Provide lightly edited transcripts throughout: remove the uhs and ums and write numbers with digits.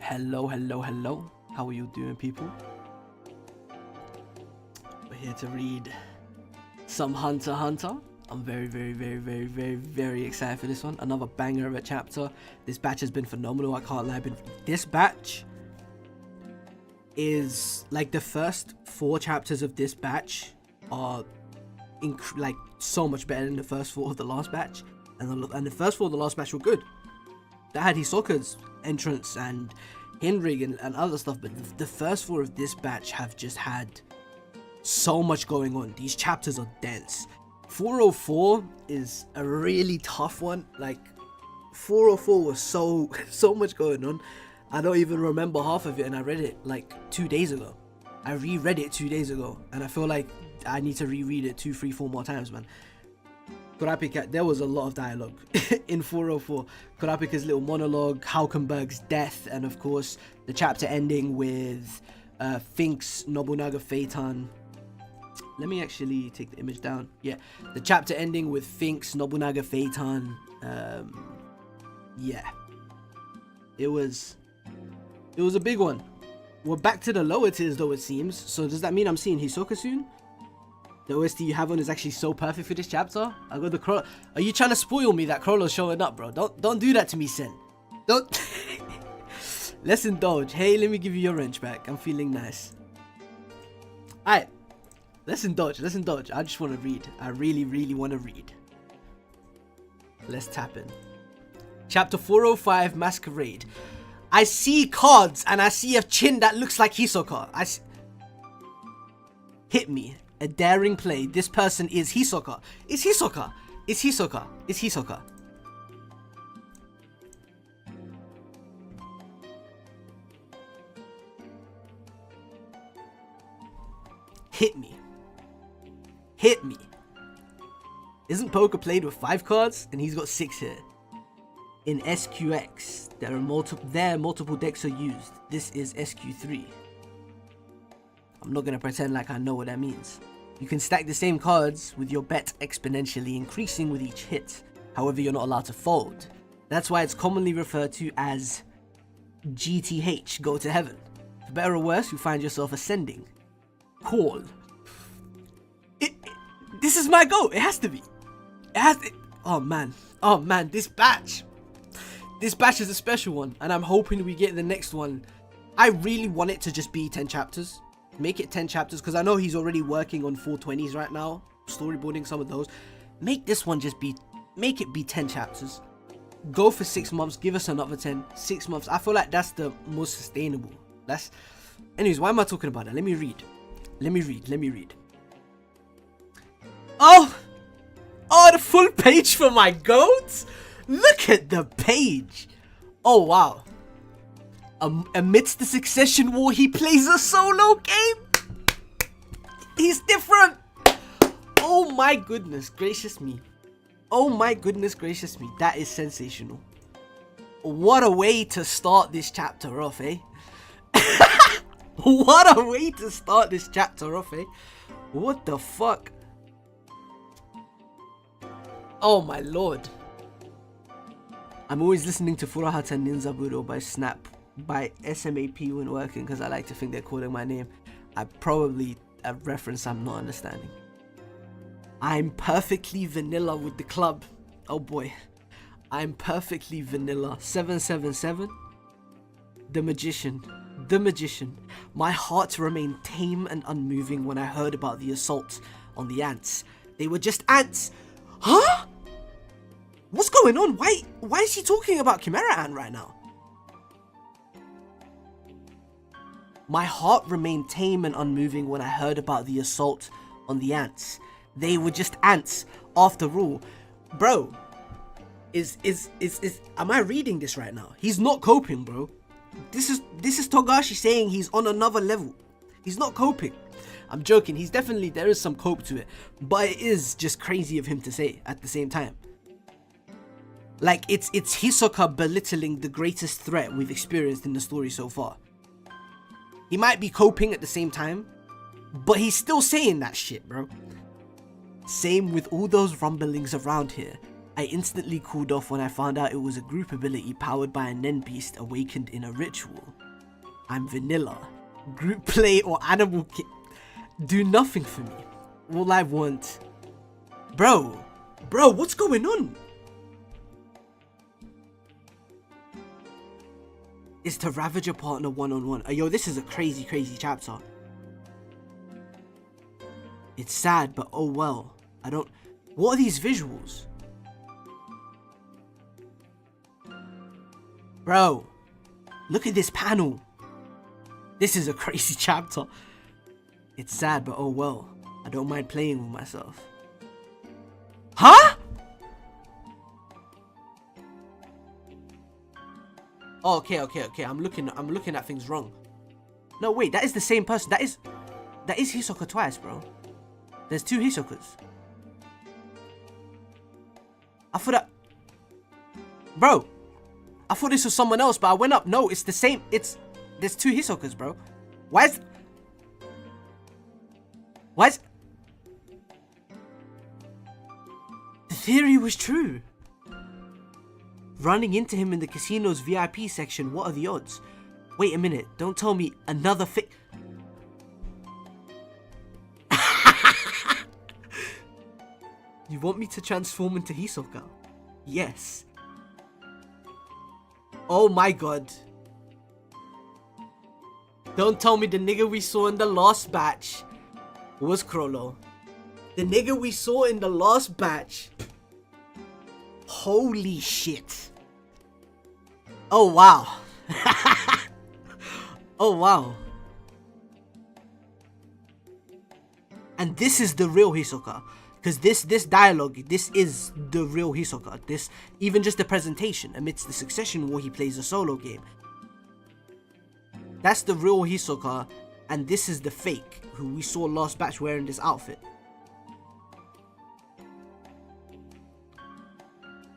Hello, hello, hello. How are you doing, people? We're here to read some Hunter x Hunter. I'm very excited for this one. Another banger of a chapter. This batch has been phenomenal. I can't lie. This batch is like the first 4 chapters of this batch are like so much better than the first 4 of the last batch, and the first 4 of the last batch were good. That had Hisoka's entrance and Hinrig and other stuff, but the first 4 of this batch have just had so much going on. These chapters are dense. 404 is a really tough one. Like 404 was so much going on. I don't even remember half of it, and I read it like 2 days ago. I reread it 2 days ago, and I feel like I need to reread it 2, 3, 4 more times, man. Kurapika, there was a lot of dialogue in 404. Kurapika's little monologue, Haukenberg's death, and of course the chapter ending with Fink's Nobunaga Phaeton. Let me actually take the image down. Yeah, the chapter ending with Fink's Nobunaga Phaeton. Yeah, it was a big one. We're back to the lower tiers though, it seems. So does that mean I'm seeing Hisoka soon? The OST you have on is actually so perfect for this chapter. I got the Chrollo. Are you trying to spoil me that Chrollo's showing up, bro? Don't do that to me, Sen. Don't. Let's indulge. Hey, let me give you your wrench back. I'm feeling nice. Alright. Let's indulge. Let's indulge. I just want to read. I really want to read. Let's tap in. Chapter 405, Masquerade. I see cards and I see a chin that looks like Hisoka. Hit me. A daring play. This person is Hisoka. It's Hisoka. It's Hisoka. It's Hisoka. Hit me. Hit me. Isn't poker played with 5 cards? And he's got 6 here. In SQX, multiple decks are used. This is SQ3. I'm not gonna pretend like I know what that means. You can stack the same cards with your bet exponentially increasing with each hit. However, you're not allowed to fold. That's why it's commonly referred to as GTH, go to heaven. For better or worse, you find yourself ascending. Call. This is my goal. It has to be. Oh man, this batch is a special one, and I'm hoping we get the next one. I really want it to just be 10 chapters. Make it 10 chapters, because I know he's already working on 420s right now, storyboarding some of those. Make this one make it be 10 chapters. Go for 6 months, give us another 10. 6 months. I feel like that's the most sustainable. Anyways, why am I talking about that? Let me read. Oh, the full page for my goats. Look at the page. Oh wow. Amidst the succession war, he plays a solo game. He's different. Oh my goodness gracious me. Oh my goodness gracious me. That is sensational. What a way to start this chapter off, eh? What a way to start this chapter off, eh? What the fuck? Oh my lord. I'm always listening to Furuhata Ninzaburo by SMAP when working, because I like to think they're calling my name. A reference I'm not understanding. I'm perfectly vanilla with the club. Oh boy. I'm perfectly vanilla. 777. The Magician. My heart remained tame and unmoving when I heard about the assault on the ants. They were just ants. Huh? What's going on? Why is he talking about Chimera Ant right now? My heart remained tame and unmoving when I heard about the assault on the ants. They were just ants, after all. Bro, am I reading this right now? He's not coping, bro. This is Togashi saying he's on another level. He's not coping. I'm joking. There is some cope to it, but it is just crazy of him to say at the same time. Like, it's Hisoka belittling the greatest threat we've experienced in the story so far. He might be coping at the same time, but he's still saying that shit, bro. Same with all those rumblings around here. I instantly cooled off when I found out it was a group ability powered by a Nen beast awakened in a ritual. I'm vanilla. Group play or animal do nothing for me. All I want... Bro, what's going on? Is to ravage a partner one-on-one. Yo, this is a crazy chapter. It's sad, but oh well. I don't... What are these visuals? Bro, look at this panel. This is a crazy chapter. It's sad, but oh well. I don't mind playing with myself. Huh? Oh, okay. I'm looking at things wrong. No, wait, that is the same person. That is Hisoka twice, bro. There's 2 Hisokas. I thought that... Bro, I thought this was someone else, but I went up. No, it's the same. There's 2 Hisokas, bro. Why is... The theory was true. Running into him in the casino's VIP section, what are the odds? Wait a minute, don't tell me another You want me to transform into Hisoka? Yes. Oh my god. Don't tell me the nigga we saw in the last batch was Chrollo. The nigga we saw in the last batch. Holy shit. Oh wow. Oh wow. And this is the real Hisoka. Because this dialogue, this is the real Hisoka. This, even just the presentation, amidst the Succession War, he plays a solo game. That's the real Hisoka, and this is the fake, who we saw last batch wearing this outfit.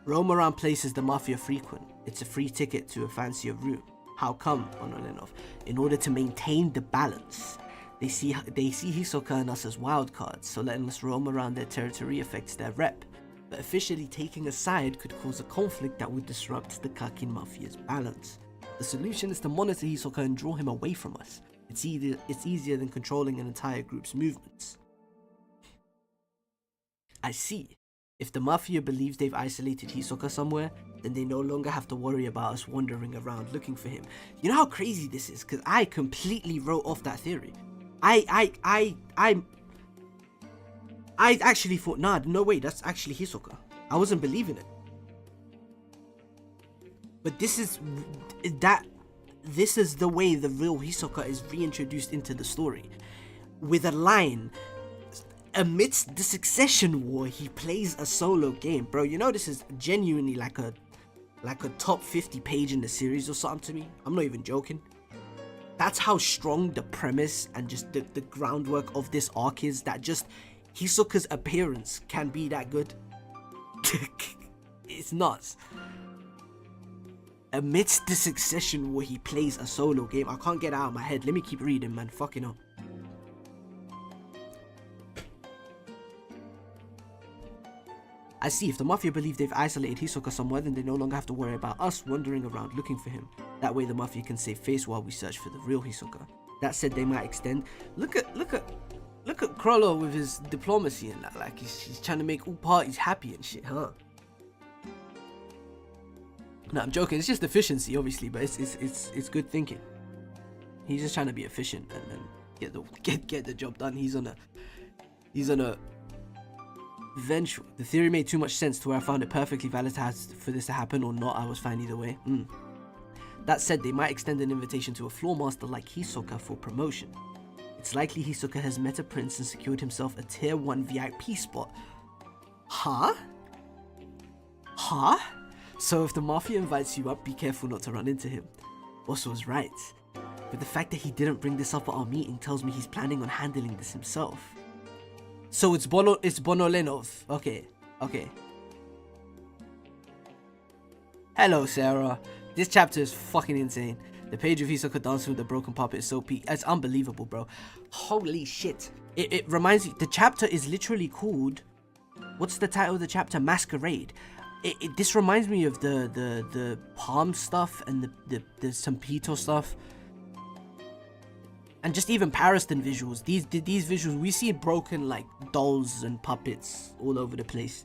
Roam around places the Mafia frequent. It's a free ticket to a fancier route. How come, Onolenov? In order to maintain the balance. They see Hisoka and us as wildcards, so letting us roam around their territory affects their rep. But officially taking a side could cause a conflict that would disrupt the Kakin Mafia's balance. The solution is to monitor Hisoka and draw him away from us. It's easier than controlling an entire group's movements. I see. If the Mafia believes they've isolated Hisoka somewhere, then they no longer have to worry about us wandering around looking for him. You know how crazy this is? Because I completely wrote off that theory. I actually thought, nah, no way, that's actually Hisoka. I wasn't believing it. But this is the way the real Hisoka is reintroduced into the story. With a line, amidst the Succession War, he plays a solo game. Bro, you know this is genuinely like a top 50 page in the series or something to me. I'm not even joking. That's how strong the premise and just the groundwork of this arc is, that just Hisoka's appearance can be that good. It's nuts. Amidst the Succession War, he plays a solo game. I can't get it out of my head. Let me keep reading, man. Fucking up. I see, if the Mafia believe they've isolated Hisoka somewhere, then they no longer have to worry about us wandering around looking for him. That way the Mafia can save face while we search for the real Hisoka. That said, they might extend... Look at Chrollo with his diplomacy and that, like he's trying to make all parties happy and shit, huh? No, I'm joking, it's just efficiency obviously, but it's good thinking. He's just trying to be efficient and get the job done. He's on a vengeful. The theory made too much sense to where I found it perfectly valid for this to happen or not. I was fine either way. That said, they might extend an invitation to a floor master like Hisoka for promotion. It's likely Hisoka has met a prince and secured himself a tier 1 VIP spot. Huh? So if the Mafia invites you up, be careful not to run into him. Boss was right. But the fact that he didn't bring this up at our meeting tells me he's planning on handling this himself. So it's Bonolenov. Okay. Hello, Sarah. This chapter is fucking insane. The page of Hisoka dancing with the broken puppet is so peak. It's unbelievable, bro. Holy shit. It reminds me, the chapter is literally called... What's the title of the chapter? Masquerade. This reminds me of the palm stuff and the Sampito stuff. And just even Pariston visuals. These visuals, we see broken like dolls and puppets all over the place.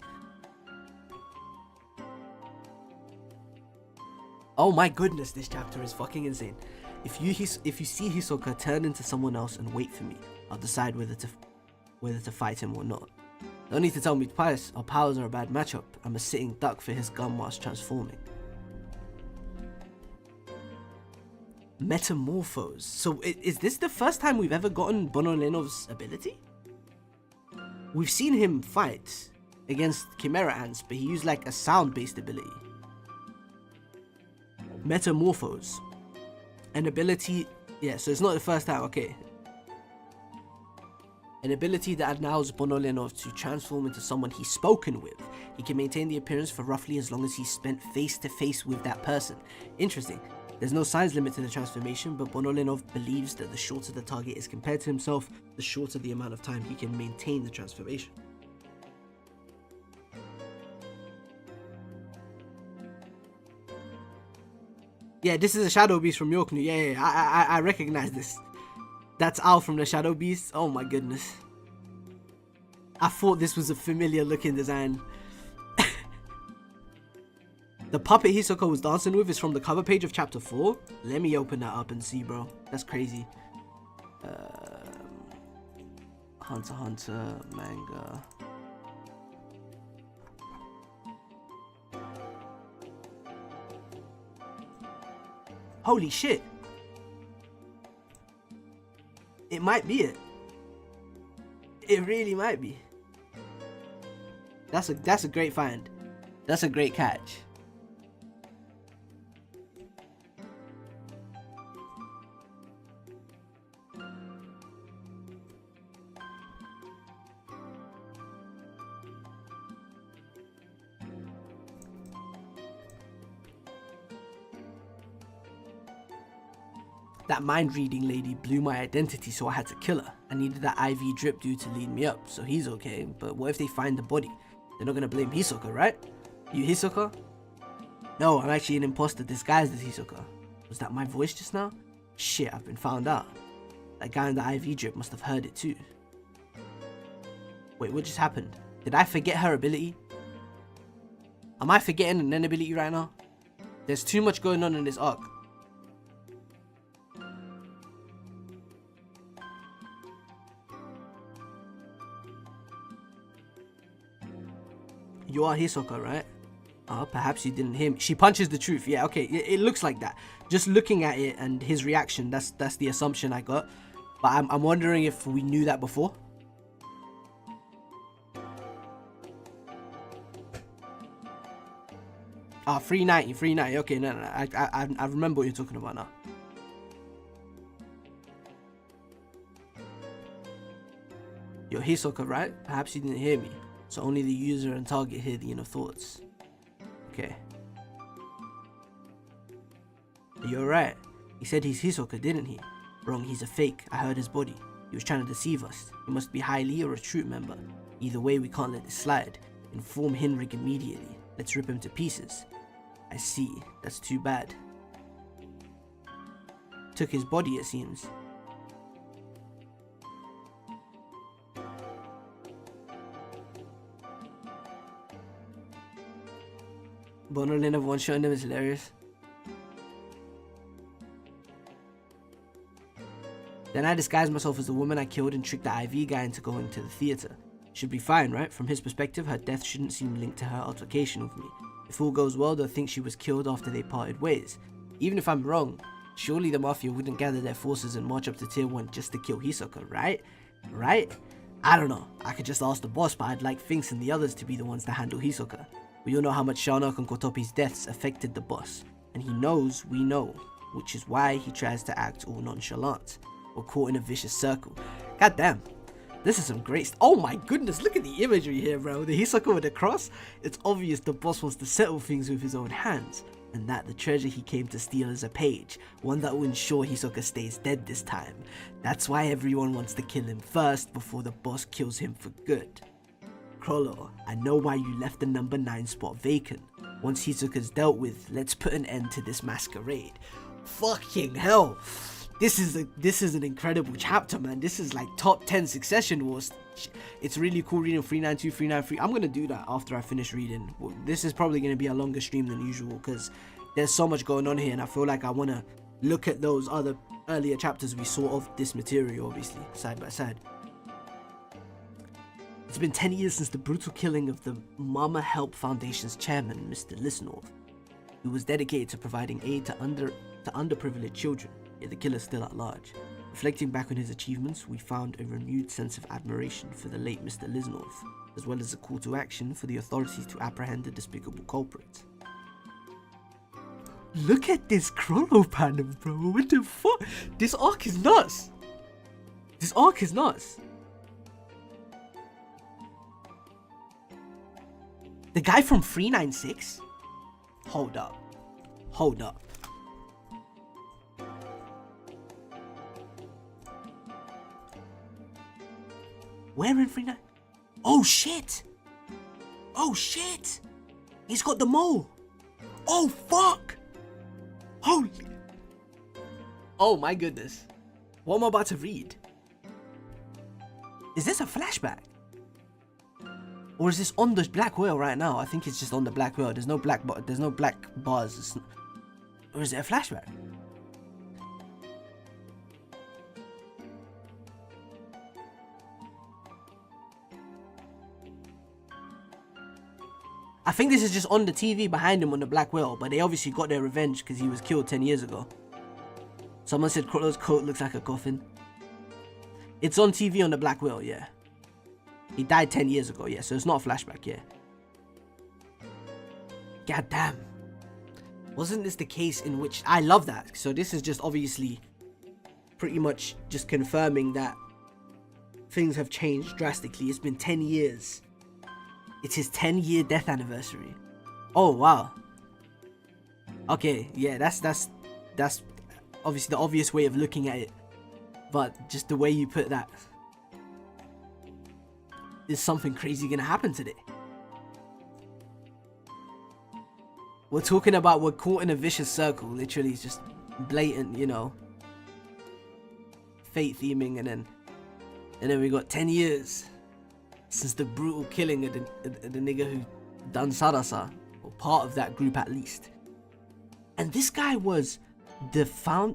Oh my goodness, this chapter is fucking insane. If you see Hisoka, turn into someone else and wait for me. I'll decide whether to fight him or not. Don't need to tell me twice. Our powers are a bad matchup. I'm a sitting duck for his gun whilst transforming. Metamorphose. So is this the first time we've ever gotten Bonolenov's ability? We've seen him fight against Chimera Ants, but he used like a sound-based ability. Metamorphose. An ability, yeah, so it's not the first time, okay. An ability that allows Bonolenov to transform into someone he's spoken with. He can maintain the appearance for roughly as long as he's spent face to face with that person. Interesting. There's no size limit to the transformation, but Bonolenov believes that the shorter the target is compared to himself, the shorter the amount of time he can maintain the transformation. Yeah, this is a Shadow Beast from Yorknu. Yeah, I recognize this. That's Al from the Shadow Beast. Oh my goodness. I thought this was a familiar looking design. The puppet Hisoka was dancing with is from the cover page of chapter 4. Let me open that up and see, bro. That's crazy. Hunter x Hunter manga. Holy shit. It might be it. It really might be. That's a great find. That's a great catch. That mind-reading lady blew my identity, so I had to kill her. I needed that IV drip dude to lead me up, so he's okay. But what if they find the body? They're not gonna blame Hisoka, right? You Hisoka? No, I'm actually an imposter disguised as Hisoka. Was that my voice just now? Shit, I've been found out. That guy in the IV drip must have heard it too. Wait, what just happened? Did I forget her ability? Am I forgetting an ability right now? There's too much going on in this arc. You are Hisoka, right? Perhaps you didn't hear me. She punches the truth. Yeah, okay, it looks like that. Just looking at it and his reaction, that's the assumption I got. But I'm wondering if we knew that before. Ah, 390. Okay, no. I remember what you're talking about now. You're Hisoka, right? Perhaps you didn't hear me. So only the user and target hear the inner thoughts. Okay. You're right. He said he's Hisoka, didn't he? Wrong, he's a fake. I heard his body. He was trying to deceive us. He must be Hylia or a troop member. Either way, we can't let this slide. Inform Hinrik immediately. Let's rip him to pieces. I see. That's too bad. Took his body, it seems. Bonolenov one-shotting him is hilarious. Then I disguised myself as the woman I killed and tricked the IV guy into going to the theater. Should be fine, right? From his perspective, her death shouldn't seem linked to her altercation with me. If all goes well, they'll think she was killed after they parted ways. Even if I'm wrong, surely the Mafia wouldn't gather their forces and march up to Tier 1 just to kill Hisoka, right? Right? I don't know. I could just ask the boss, but I'd like Finks and the others to be the ones to handle Hisoka. We all know how much Sharnak and Kotopi's deaths affected the boss, and he knows we know, which is why he tries to act all nonchalant. We're caught in a vicious circle. God damn, this is some great oh my goodness, look at the imagery here, bro. The Hisoka with the cross. It's obvious the boss wants to settle things with his own hands, and that the treasure he came to steal is a page, one that will ensure Hisoka stays dead this time. That's why everyone wants to kill him first before the boss kills him for good. Chrollo, I know why you left the number 9 spot vacant. Once Hisoka's dealt with, let's put an end to this masquerade. Fucking hell. This is an incredible chapter, man. This is like top 10 Succession Wars. It's really cool reading 392, 393. I'm gonna do that after I finish reading. This is probably gonna be a longer stream than usual because there's so much going on here, and I feel like I wanna look at those other earlier chapters we saw of this material, obviously, side by side. It's been 10 years since the brutal killing of the Mama Help Foundation's chairman, Mr. Lisnorth, who was dedicated to providing aid to underprivileged children, yet the killer's still at large. Reflecting back on his achievements, we found a renewed sense of admiration for the late Mr. Lisnorth, as well as a call to action for the authorities to apprehend the despicable culprits. Look at this Chrollo panel, bro. What the fuck? This arc is nuts. This arc is nuts. The guy from 396? Hold up. Hold up. Where in 39? Oh shit! Oh shit! He's got the mole! Oh fuck! Holy! Oh my goodness. What am I about to read? Is this a flashback? Or is this on the Black Whale right now? I think it's just on the Black Whale. There's no black bars. Or is it a flashback? I think this is just on the TV behind him on the Black Whale, but they obviously got their revenge because he was killed 10 years ago. Someone said Chrollo's coat looks like a coffin. It's on TV on the Black Whale, yeah. He died 10 years ago, yeah, so it's not a flashback, yeah. God damn. Wasn't this the case in which... I love that. So this is just obviously pretty much just confirming that things have changed drastically. It's been 10 years. It's his 10-year death anniversary. Oh, wow. Okay, yeah, that's obviously the obvious way of looking at it. But just the way you put that... Is something crazy gonna happen today? We're talking about we're caught in a vicious circle. Literally, it's just blatant, you know, fate theming, and then we got 10 years since the brutal killing of the nigga who done Sarasa, or part of that group at least. And this guy was the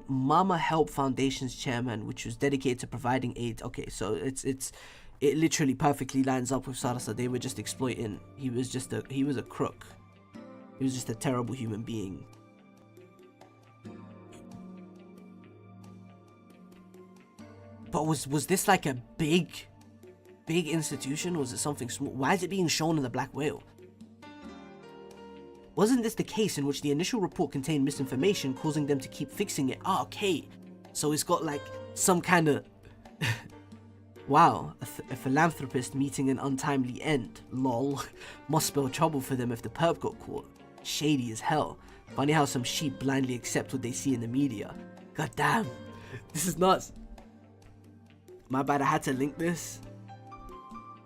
Mama Help Foundation's chairman, which was dedicated to providing aid. Okay, so it literally perfectly lines up with Sarasa. They were just exploiting. He was a crook. He was just a terrible human being. But was this like a big institution? Was it something small? Why is it being shown in the Black Whale? Wasn't this the case in which the initial report contained misinformation, causing them to keep fixing it? Ah, okay. So it's got like some kind of... Wow, a philanthropist meeting an untimely end. Lol. Must spell trouble for them if the perp got caught. Shady as hell. Funny how some sheep blindly accept what they see in the media. God damn. This is nuts. My bad, I had to link this.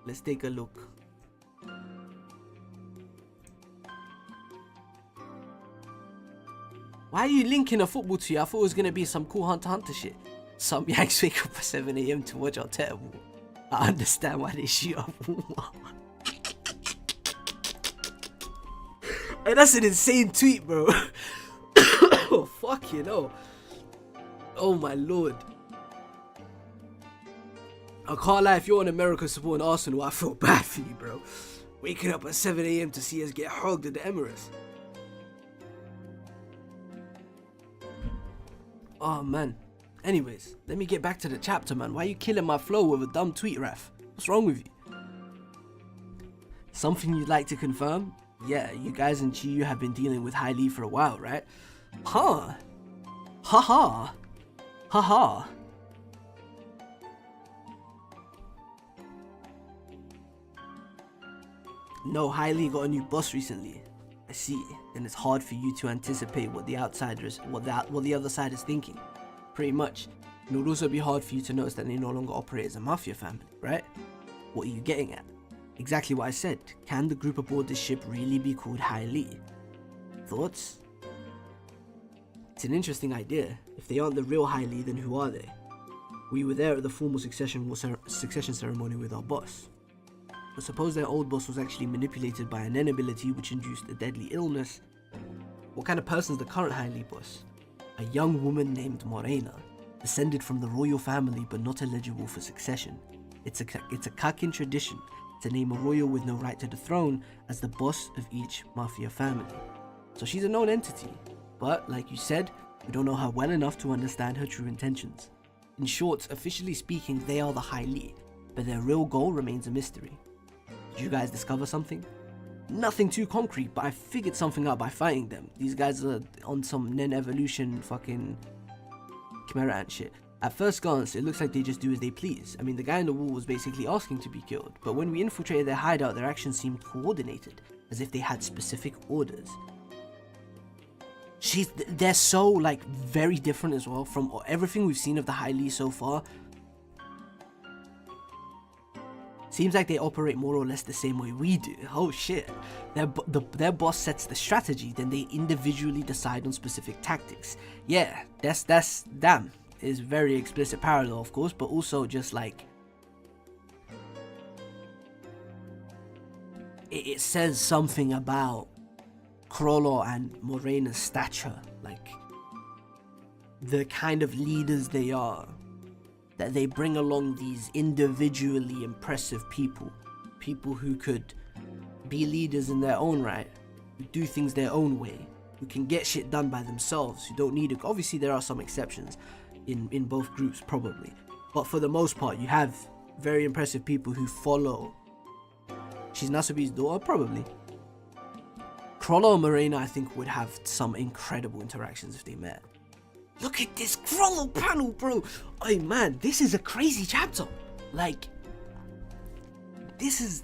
Let's take a look. Why are you linking a football to you? I thought it was gonna be some cool Hunter x Hunter shit. Some Yanks wake up at 7 AM to watch our terrible. I understand why they shoot up. Hey, that's an insane tweet, bro. Oh, fuck, you know. Oh my lord. I can't lie, if you're in America supporting Arsenal, I feel bad for you, bro. Waking up at 7 AM to see us get hugged at the Emirates. Oh man. Anyways, let me get back to the chapter, man. Why are you killing my flow with a dumb tweet, Raf? What's wrong with you? Something you'd like to confirm? Yeah, you guys in Chiyu have been dealing with Hai Li for a while, right? Huh? Haha. Haha. No, Hai Li got a new boss recently. I see, and it's hard for you to anticipate what the outsiders, what the other side is thinking. Pretty much. It would also be hard for you to notice that they no longer operate as a mafia family, right? What are you getting at? Exactly what I said. Can the group aboard this ship really be called High Lee? Thoughts? It's an interesting idea. If they aren't the real High Lee, then who are they? We were there at the formal succession ceremony with our boss. But suppose their old boss was actually manipulated by an Nen ability which induced a deadly illness. What kind of person is the current High Lee boss? A young woman named Morena, descended from the royal family but not eligible for succession. It's a Kakin tradition to name a royal with no right to the throne as the boss of each mafia family. So she's a known entity, but like you said, we don't know her well enough to understand her true intentions. In short, officially speaking, they are the High Lee, but their real goal remains a mystery. Did you guys discover something? Nothing too concrete, but I figured something out by fighting them. These guys are on some Nen evolution fucking Chimera Ant shit. At first glance, it looks like they just do as they please. I mean, the guy in the wall was basically asking to be killed, but when we infiltrated their hideout, their actions seemed coordinated, as if they had specific orders. They're so, like, very different as well from everything we've seen of the High Lee so far. Seems like they operate more or less the same way we do. Oh shit. Their boss sets the strategy, then they individually decide on specific tactics. Yeah, that's damn. Is very explicit parallel, of course, but also just like it says something about Chrollo and Morena's stature, like the kind of leaders they are, that they bring along these individually impressive people who could be leaders in their own right, who do things their own way, who can get shit done by themselves, who don't need it. Obviously there are some exceptions in both groups probably, but for the most part you have very impressive people who follow. She's Nasubi's daughter, probably. Chrollo and Morena, I think, would have some incredible interactions if they met. Look at this Chrollo panel, bro. Oh man, this is a crazy chapter. Like, this is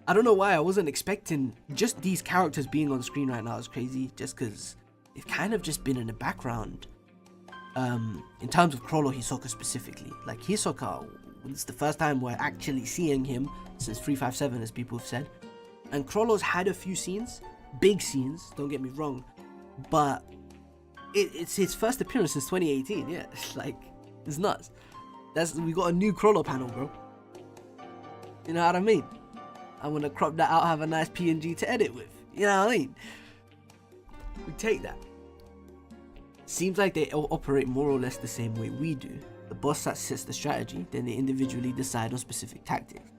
I don't know why I wasn't expecting just these characters being on screen right now is crazy, just because they've kind of just been in the background. In terms of Chrollo Hisoka specifically, like Hisoka, it's the first time we're actually seeing him since 357, as people have said. And Chrollo's had a few scenes, big scenes, don't get me wrong, but it's his first appearance since 2018. Yeah, like, it's nuts. We got a new Chrollo panel, bro. You know what I mean? I'm gonna crop that out, have a nice PNG to edit with. You know what I mean? We take that. Seems like they operate more or less the same way we do. The boss sets the strategy, then they individually decide on specific tactics.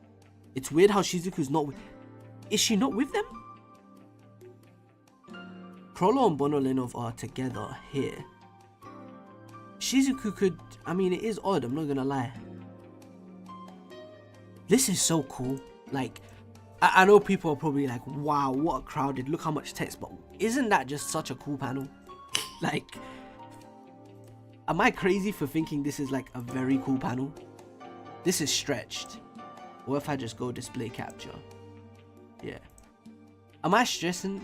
It's weird how Shizuku's not with... Is she not with them? Chrollo and Bonolenov are together here. Shizuku could... I mean, it is odd, I'm not gonna lie. This is so cool. Like, I know people are probably like, wow, what a crowded, look how much text, but isn't that just such a cool panel? Like, am I crazy for thinking this is like a very cool panel? This is stretched. What if I just go display capture? Yeah. Am I stressing?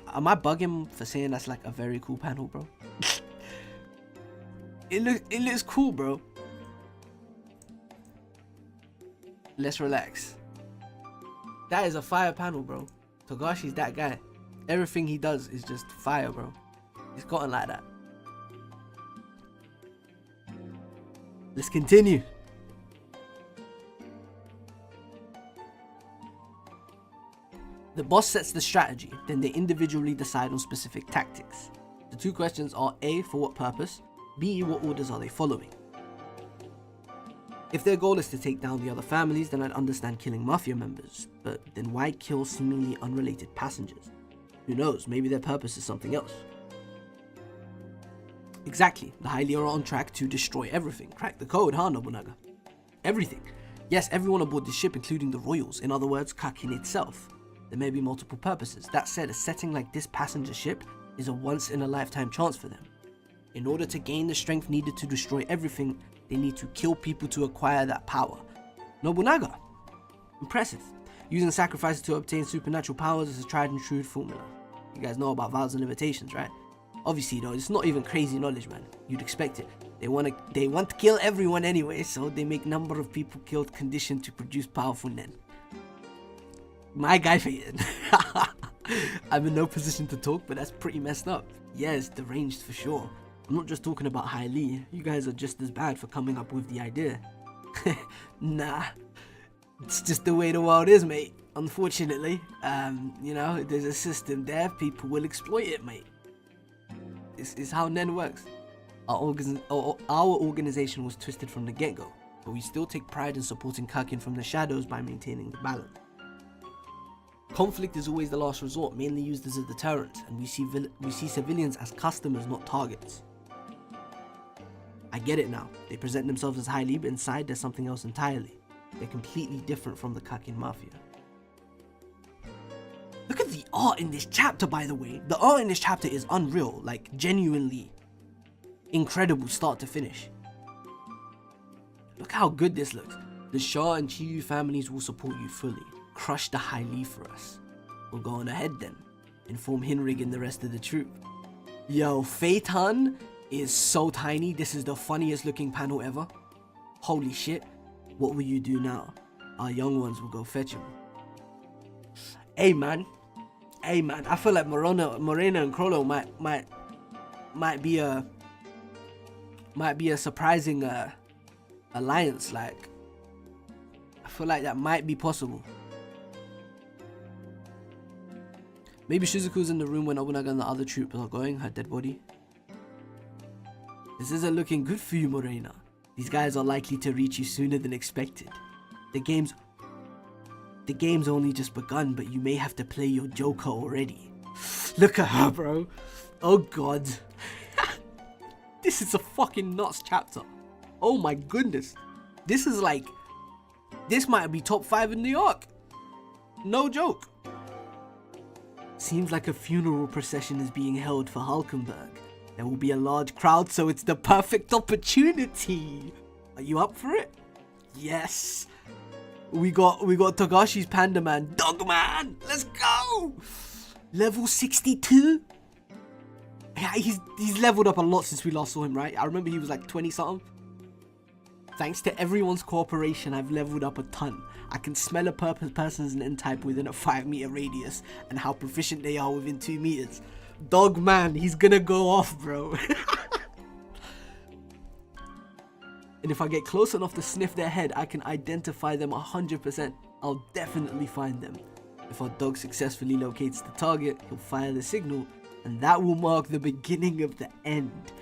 Am I bugging for saying that's like a very cool panel, bro? It looks cool, bro. Let's relax. That is a fire panel, bro. Togashi's that guy. Everything he does is just fire, bro. He's gotten like that. Let's continue. The boss sets the strategy, then they individually decide on specific tactics. The two questions are A, for what purpose? B, what orders are they following? If their goal is to take down the other families, then I'd understand killing mafia members, but then why kill seemingly unrelated passengers? Who knows, maybe their purpose is something else. Exactly, the High Lee are on track to destroy everything. Crack the code, huh, Nobunaga? Everything. Yes, everyone aboard the ship, including the royals. In other words, Kakin itself. There may be multiple purposes. That said, a setting like this passenger ship is a once-in-a-lifetime chance for them. In order to gain the strength needed to destroy everything, they need to kill people to acquire that power. Nobunaga. Impressive. Using sacrifices to obtain supernatural powers is a tried and true formula. You guys know about vows and limitations, right? Obviously though, it's not even crazy knowledge, man. You'd expect it. They want to kill everyone anyway, so they make number of people killed condition to produce powerful Nen. My guy Phaeton. I'm in no position to talk, but that's pretty messed up. Yeah, it's deranged for sure. I'm not just talking about Hai Li. You guys are just as bad for coming up with the idea. Nah, it's just the way the world is, mate. Unfortunately, you know, there's a system there. People will exploit it, mate. It's how Nen works. Our organization was twisted from the get-go, but we still take pride in supporting Kakin from the shadows by maintaining the balance. Conflict is always the last resort, mainly used as a deterrent, and we see civilians as customers, not targets. I get it now. They present themselves as Hai Li, but inside there's something else entirely. They're completely different from the Kakin Mafia. Look at the art in this chapter, by the way. The art in this chapter is unreal, like genuinely incredible start to finish. Look how good this looks. The Shah and Chiyu families will support you fully. Crush the Hai Li for us. We'll go on ahead then. Inform Hinrig and the rest of the troop. Yo, Phaeton is so tiny. This is the funniest looking panel ever. Holy shit. What will you do now? Our young ones will go fetch him. Hey man. Hey man. I feel like Morena and Chrollo might be a surprising alliance. Like, I feel like that might be possible. Maybe Shizuku's in the room when Nobunaga and the other troopers are going, her dead body. This isn't looking good for you, Morena. These guys are likely to reach you sooner than expected. The game's only just begun, but you may have to play your Joker already. Look at her, bro. Oh god. This is a fucking nuts chapter. Oh my goodness. This might be top 5 in New York. No joke. Seems like a funeral procession is being held for Hulkenberg. There will be a large crowd, so it's the perfect opportunity. Are you up for it? Yes. We got Togashi's Panda Man. Dogman! Let's go! Level 62? Yeah, he's leveled up a lot since we last saw him, right? I remember he was like 20 something. Thanks to everyone's cooperation, I've leveled up a ton. I can smell a person's N-type within a 5-meter radius and how proficient they are within 2 meters. Dog man, he's gonna go off, bro. And if I get close enough to sniff their head, I can identify them 100%. I'll definitely find them. If our dog successfully locates the target, he'll fire the signal, and that will mark the beginning of the end.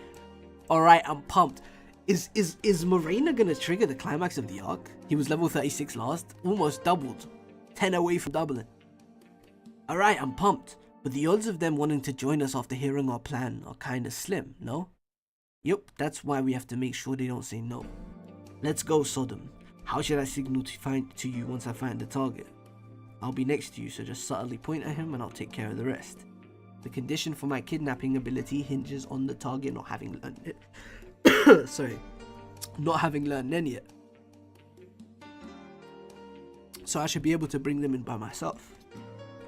Alright, I'm pumped. Is Morena gonna trigger the climax of the arc? He was level 36 last, almost doubled. 10 away from doubling. Alright, I'm pumped. But the odds of them wanting to join us after hearing our plan are kinda slim, no? Yup, that's why we have to make sure they don't say no. Let's go, Sodom. How should I signal to you once I find the target? I'll be next to you, so just subtly point at him and I'll take care of the rest. The condition for my kidnapping ability hinges on the target not having learned it. Sorry, not having learned Nen yet. So I should be able to bring them in by myself.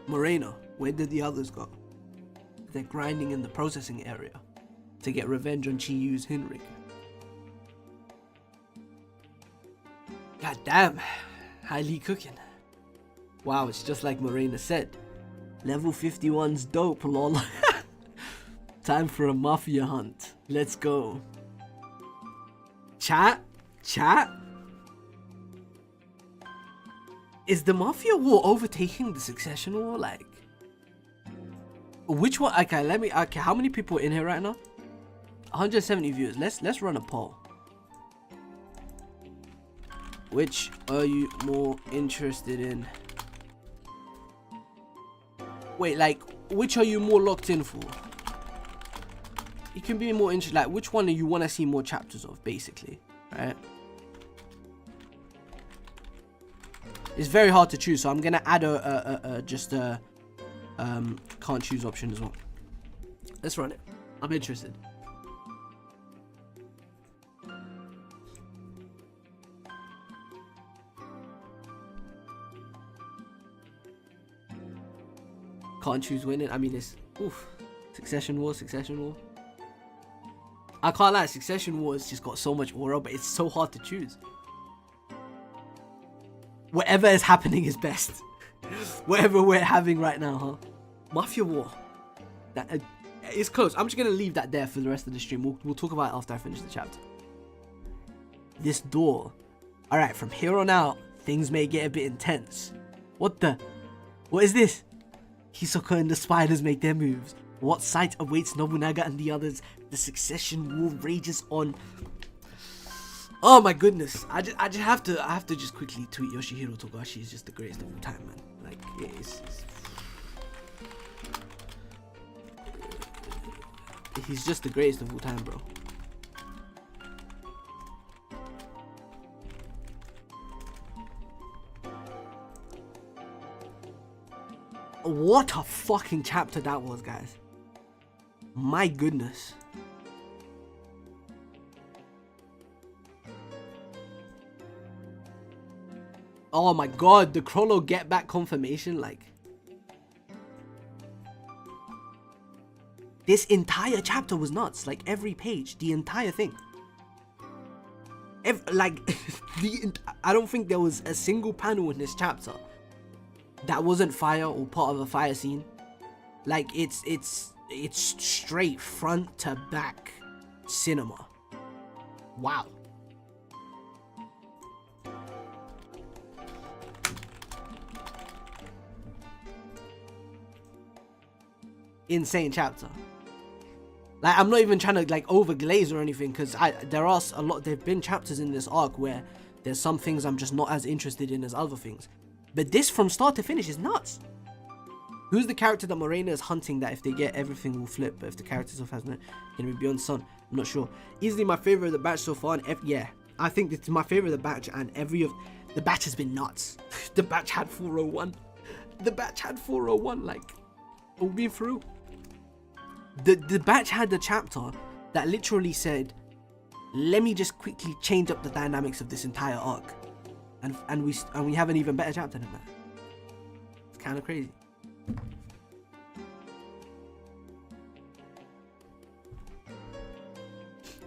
Morena, where did the others go? They're grinding in the processing area to get revenge on Chiyu's Hinrik. God damn, highly cooking. Wow, it's just like Morena said. Level 51's dope, lol. Time for a mafia hunt. Let's go. Chat? Is the Mafia War overtaking the Succession War? Like, which one? Okay, how many people are in here right now? 170 viewers. Let's run a poll. Which are you more interested in? Wait, like, which are you more locked in for? You can be more interested, like, which one do you want to see more chapters of, basically, right? It's very hard to choose, so I'm gonna add a can't choose option as well. Let's run it. I'm interested. Can't choose winning. I mean, it's Succession War. I can't lie, Succession Wars just got so much aura, but it's so hard to choose. Whatever is happening is best. Whatever we're having right now, huh? Mafia War. That it's close. I'm just gonna leave that there for the rest of the stream. We'll talk about it after I finish the chapter. This door. Alright, from here on out, things may get a bit intense. What is this? Hisoka and the spiders make their moves. What sight awaits Nobunaga and the others? The succession war rages on. Oh my goodness! I have to just quickly tweet Yoshihiro Togashi is just the greatest of all time, man. Like he's just the greatest of all time, bro. What a fucking chapter that was, guys. My goodness. Oh my god, the Chrollo get back confirmation, like. This entire chapter was nuts. Like every page, the entire thing. I don't think there was a single panel in this chapter that wasn't fire or part of a fire scene. Like it's straight front to back cinema. Wow. Insane chapter. Like I'm not even trying to like overglaze or anything, because there've been chapters in this arc where there's some things I'm just not as interested in as other things. But this from start to finish is nuts. Who's the character that Morena is hunting that if they get everything will flip, but if the characters of Hasna can be beyond sun? I'm not sure. Easily my favorite of the batch so far, and yeah, I think this is my favorite of the batch, and the batch has been nuts. The batch had 401. The batch had 401, like, all being through. The batch had the chapter that literally said, let me just quickly change up the dynamics of this entire arc, and we have an even better chapter than that. It's kind of crazy.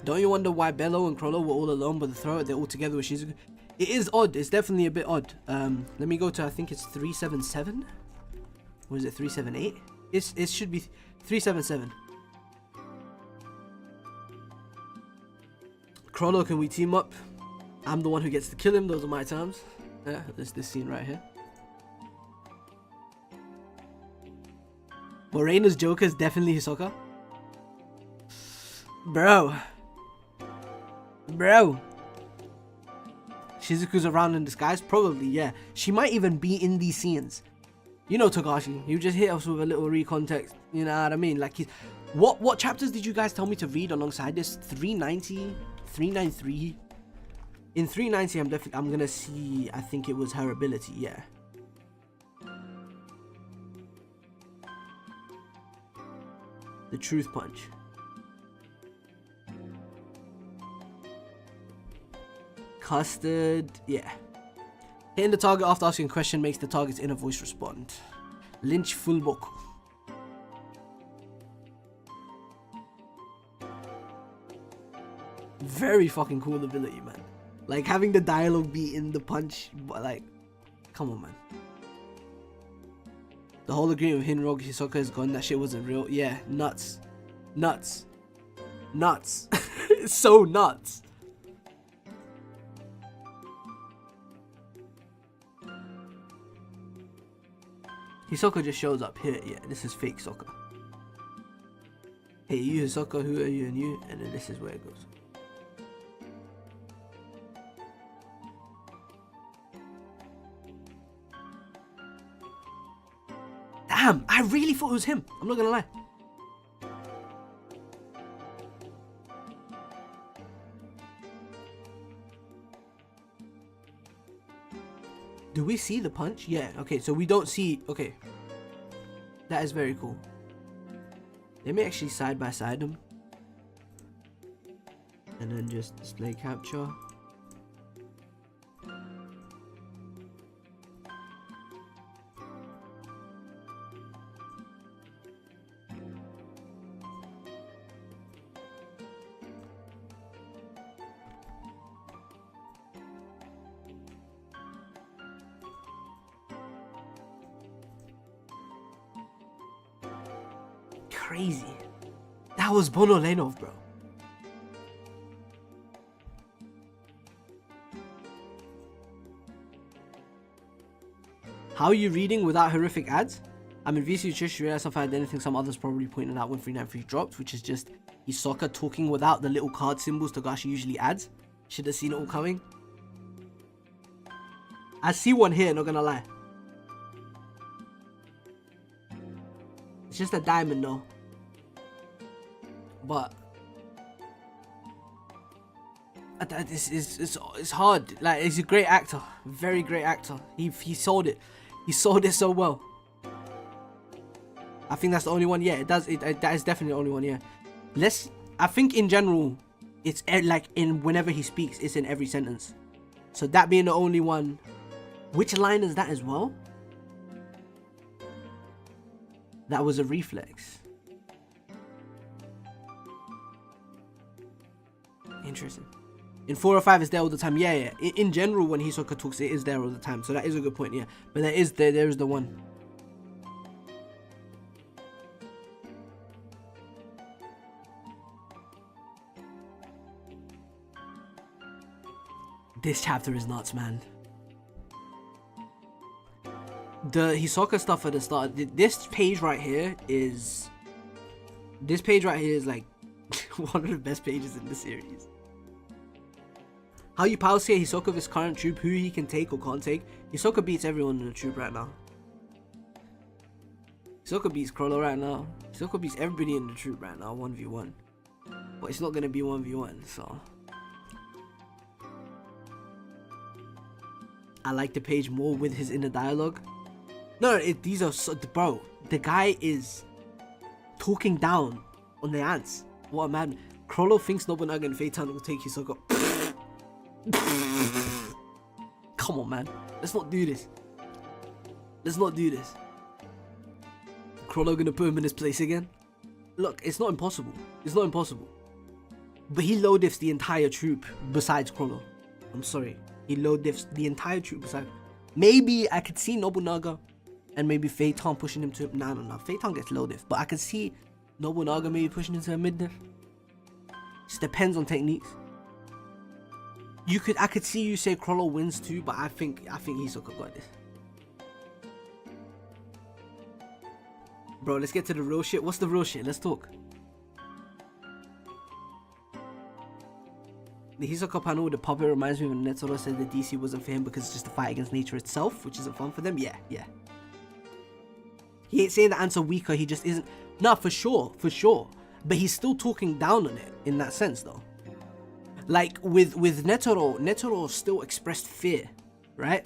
Don't you wonder why Bello and Chrollo were all alone, but they're all together with Shizuku? It is odd. It's definitely a bit odd. Let me go to, I think it's 377. Or is it 378? It should be 377. Chrollo, can we team up? I'm the one who gets to kill him. Those are my terms. Yeah, there's this scene right here. Morena's Joker is definitely Hisoka. Bro. Shizuku's around in disguise? Probably, yeah. She might even be in these scenes. You know Togashi, you just hit us with a little recontext. You know what I mean? Like, what chapters did you guys tell me to read alongside this? 390, 393. In 390, I'm gonna see. I think it was her ability. Yeah. The Truth Punch. Custard. Yeah. Hitting the target after asking a question makes the target's inner voice respond. Lynch Fullboku. Very fucking cool ability, man. Like having the dialogue be in the punch, but like, come on, man. The whole agreement with Hinrogi Hisoka is gone. That shit wasn't real. Yeah, nuts. Nuts. Nuts. It's so nuts. Hisoka just shows up here. Yeah, this is fake Hisoka. Hey, you Hisoka, who are you and you? And then this is where it goes. Damn, I really thought it was him. I'm not gonna lie. Do we see the punch? Yeah, okay, so we don't see... Okay. That is very cool. Let me actually side by side them. And then just display capture. crazy. That was Bono Lenov, bro. How are you reading without horrific ads? I'm in VC Trish, realized I've had anything some others probably pointed out when 393 dropped, which is just Hisoka talking without the little card symbols Togashi usually adds. Should have seen it all coming. I see one here, not gonna lie. It's just a diamond though. But it's hard. Like, he's a great actor, very great actor. He sold it. He sold it so well. I think that's the only one. Yeah, it does. That is definitely the only one. Yeah. I think in general, it's like in whenever he speaks, it's in every sentence. So that being the only one. Which line is that as well? That was a reflex. Interesting. In 4 or 5, it's there all the time. Yeah. In general, when Hisoka talks, it is there all the time. So that is a good point. Yeah. But there is the one. This chapter is nuts, man. The Hisoka stuff at the start. This page right here is like one of the best pages in the series. How you power scale Hisoka of his current troop, who he can take or can't take. Hisoka beats everyone in the troop right now. Hisoka beats Chrollo right now. Hisoka beats everybody in the troop right now, 1v1. But it's not gonna be 1v1, so. I like the page more with his inner dialogue. No, these are so, bro. The guy is talking down on the ants. What a man. Chrollo thinks Nobunaga and Feitan will take Hisoka. Come on, man. Let's not do this. Let's not do this. Chrollo gonna put him in his place again? Look, it's not impossible. It's not impossible. But he low diffs the entire troop besides Chrollo. I'm sorry. He low diffs the entire troop besides. Maybe I could see Nobunaga and maybe Feitan pushing him to. Nah. Feitan gets low diff. But I could see Nobunaga maybe pushing him to a mid diff. Just depends on techniques. I could see you say Chrollo wins too, but I think Hisoka got this. Bro, let's get to the real shit. What's the real shit? Let's talk. The Hisoka panel with the puppet reminds me when Netoro said the DC wasn't for him because it's just a fight against nature itself, which isn't fun for them. Yeah. He ain't saying the ants are weaker, he just isn't. Nah, for sure. But he's still talking down on it in that sense though. Like with Netoro still expressed fear, right?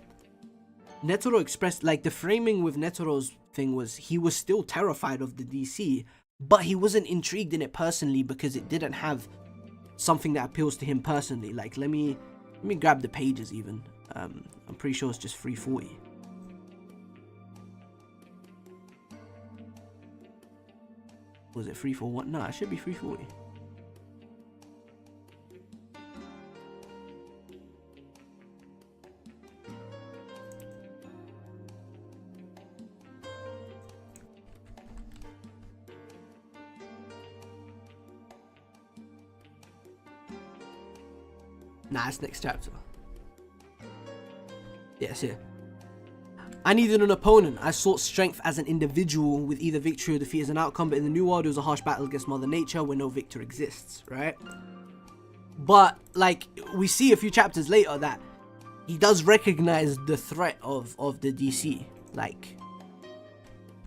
Netoro expressed, like, the framing with Netoro's thing was he was still terrified of the DC, but he wasn't intrigued in it personally because it didn't have something that appeals to him personally. Like, let me grab the pages even. I'm pretty sure it's just 340. Was it 341? No, it should be 340. Nah, it's next chapter. Yes, here. I needed an opponent. I sought strength as an individual with either victory or defeat as an outcome, but in the new world it was a harsh battle against Mother Nature where no victor exists, right? But, like, we see a few chapters later that he does recognize the threat of the DC, like,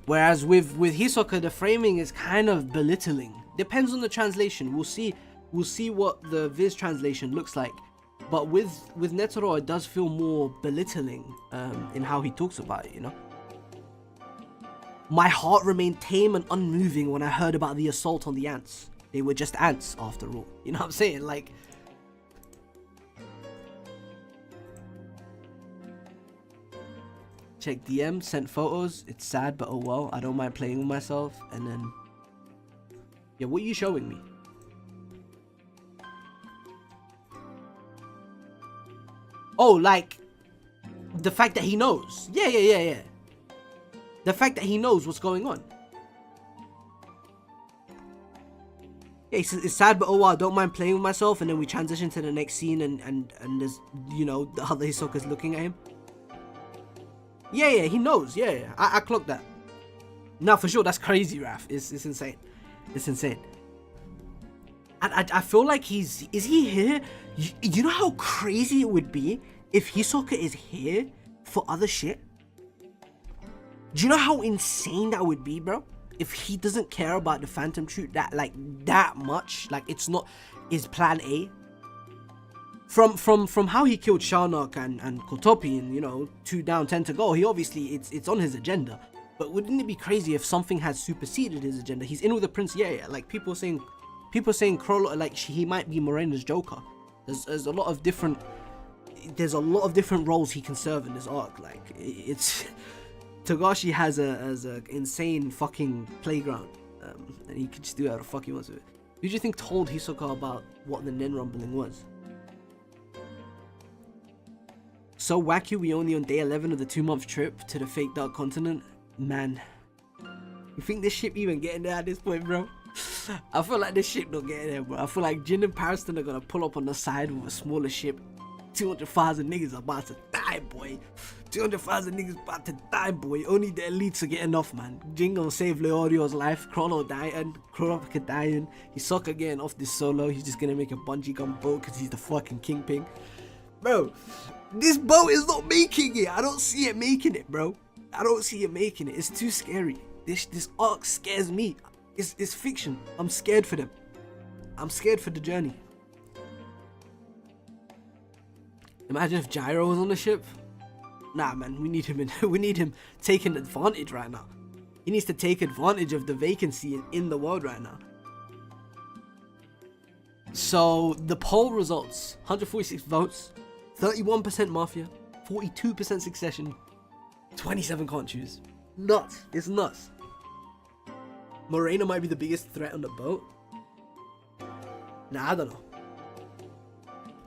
whereas with Hisoka the framing is kind of belittling. Depends on the translation. We'll see what the Viz translation looks like. But with Netoro, it does feel more belittling in how he talks about it, you know? My heart remained tame and unmoving when I heard about the assault on the ants. They were just ants, after all. You know what I'm saying? Like, check DM, sent photos. It's sad, but oh well. I don't mind playing with myself. And then, yeah, what are you showing me? Oh, like, the fact that he knows. Yeah. The fact that he knows what's going on. Yeah, it's sad, but oh wow, I don't mind playing with myself. And then we transition to the next scene, and there's, you know, the other Hisoka's looking at him. Yeah, he knows. Yeah, I clocked that. No, for sure, that's crazy, Raph. It's insane. It's insane. And I feel like is he here? You know how crazy it would be if Hisoka is here for other shit? Do you know how insane that would be, bro? If he doesn't care about the Phantom Troop that much, like it's not his plan A. From how he killed Shinnok and Kotopi, and you know, 2 down, 10 to go, he obviously it's on his agenda. But wouldn't it be crazy if something had superseded his agenda? He's in with the prince, yeah. Like people saying Chrollo, like he might be Morena's Joker. There's a lot of different roles he can serve in this arc. Like it's Togashi has a insane fucking playground, and he could just do whatever the fuck he wants with it. Who do you think told Hisoka about what the Nen rumbling was? So wacky, we only on day 11 of the 2-month trip to the fake dark continent. Man, you think this ship even getting there at this point, bro? I feel like this ship not getting there, bro. I feel like Jin and Pariston are gonna pull up on the side with a smaller ship. 200,000 niggas are about to die, boy. 200,000 niggas about to die, boy. Only the elites are getting off, man. Jin gonna save Leorio's life. Chrollo dying. Kurapika dying. Hisoka getting off this solo. He's just gonna make a bungee gum boat because he's the fucking kingpin. Bro, this boat is not making it. I don't see it making it, bro. I don't see it making it. It's too scary. This arc scares me. It's fiction. I'm scared for them. I'm scared for the journey. Imagine if Gyro was on the ship. Nah, man, we need him in. We need him taking advantage right now. He needs to take advantage of the vacancy in the world right now. So the poll results: 146 votes, 31% Mafia, 42% Succession, 27 can't choose. Nuts. It's nuts. Morena might be the biggest threat on the boat. Nah, I don't know.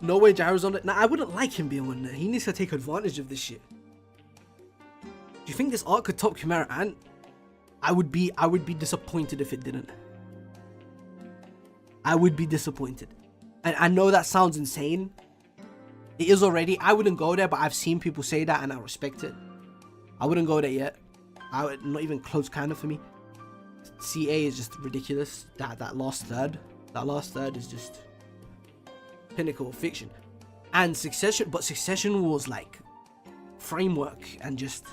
No way Gyro's on it. Nah, I wouldn't like him being on there. He needs to take advantage of this shit. Do you think this arc could top Chimera Ant? I would be disappointed if it didn't. I would be disappointed. And I know that sounds insane. It is already. I wouldn't go there, but I've seen people say that and I respect it. I wouldn't go there yet. Not even close kind of for me. CA is just ridiculous. That last third is just pinnacle of fiction. And Succession was like framework and just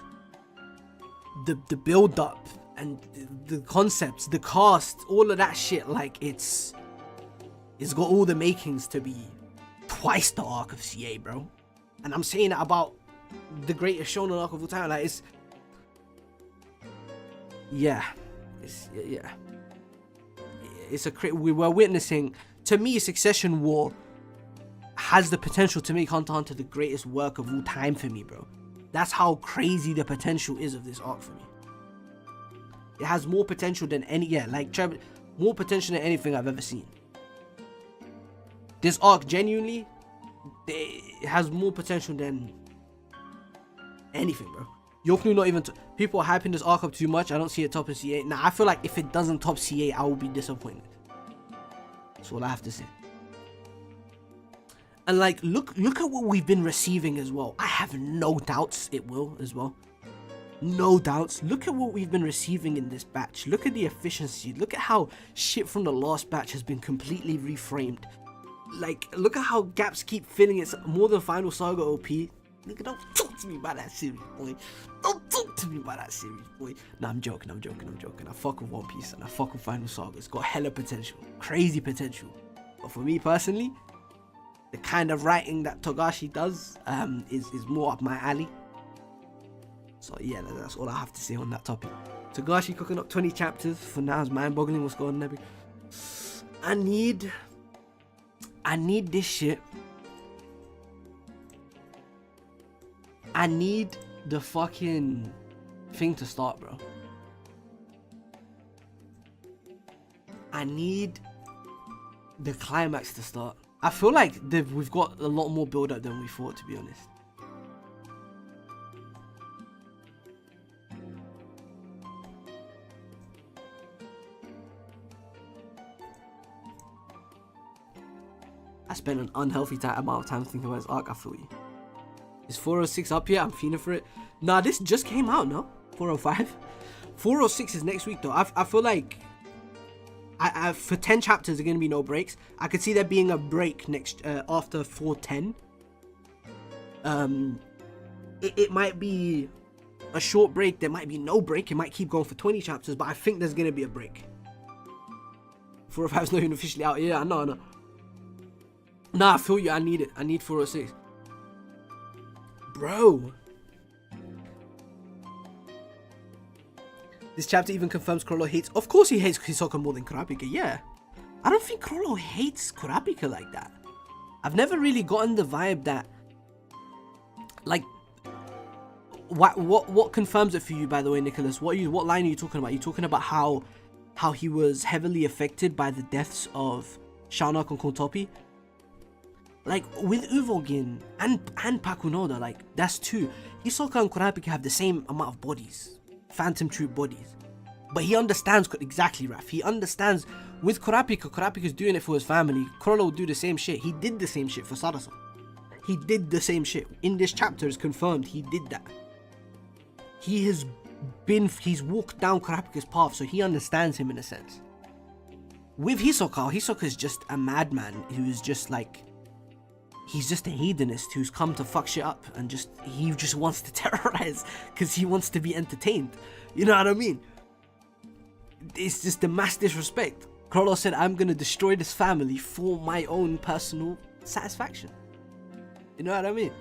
the build up and the concepts, the cast, all of that shit. Like it's got all the makings to be twice the arc of CA, bro. And I'm saying that about the greatest shonen arc of all time. Like we were witnessing. To me, Succession War has the potential to make Hunter x Hunter the greatest work of all time for me, bro. That's how crazy the potential is of this arc for me. It has more potential than more potential than anything I've ever seen. This arc genuinely, it has more potential than anything, bro. Yoknu not even people are hyping this arc up too much. I don't see it topping CA. Now I feel like if it doesn't top CA, I will be disappointed. That's all I have to say. And like, look at what we've been receiving as well. I have no doubts it will as well. No doubts. Look at what we've been receiving in this batch. Look at the efficiency. Look at how shit from the last batch has been completely reframed. Like, look at how gaps keep filling. It's more than Final Saga OP. Nigga, don't talk to me about that series, boy. Don't talk to me about that series, boy. Nah, I'm joking. I fuck with One Piece and I fuck with Final Saga. It's got hella potential. Crazy potential. But for me personally, the kind of writing that Togashi does is more up my alley. So yeah, that's all I have to say on that topic. Togashi cooking up 20 chapters for now is mind-boggling. What's going on there? I need this shit. I need the fucking thing to start, bro. I need the climax to start. I feel like we've got a lot more build-up than we thought, to be honest. I spent an unhealthy amount of time thinking about this arc. I feel you. Is 406 up here? I'm feeling for it. Nah, this just came out, no? 405? 406 is next week, though. I feel like for 10 chapters, there are going to be no breaks. I could see there being a break next after 410. It might be a short break. There might be no break. It might keep going for 20 chapters, but I think there's going to be a break. 405 is not even officially out. Yeah, I know. Nah, I feel you. I need it. I need 406. Bro. This chapter even confirms Chrollo hates... Of course he hates Hisoka more than Kurapika, yeah. I don't think Chrollo hates Kurapika like that. I've never really gotten the vibe that... Like... What confirms it for you, by the way, Nicholas? What line are you talking about? You're talking about how he was heavily affected by the deaths of Shanak and Kontopi? Like, with Uvogin and Pakunoda, like, that's two. Hisoka and Kurapika have the same amount of bodies. Phantom Troop bodies. But he understands, exactly, Raf. He understands, with Kurapika's doing it for his family. Chrollo will do the same shit. He did the same shit for Sarasa. He did the same shit. In this chapter, it's confirmed he did that. He's walked down Kurapika's path, so he understands him in a sense. With Hisoka is just a madman who's just like... He's just a hedonist who's come to fuck shit up and he just wants to terrorize because he wants to be entertained. You know what I mean? It's just the mass disrespect. Chrollo said, I'm gonna destroy this family for my own personal satisfaction. You know what I mean?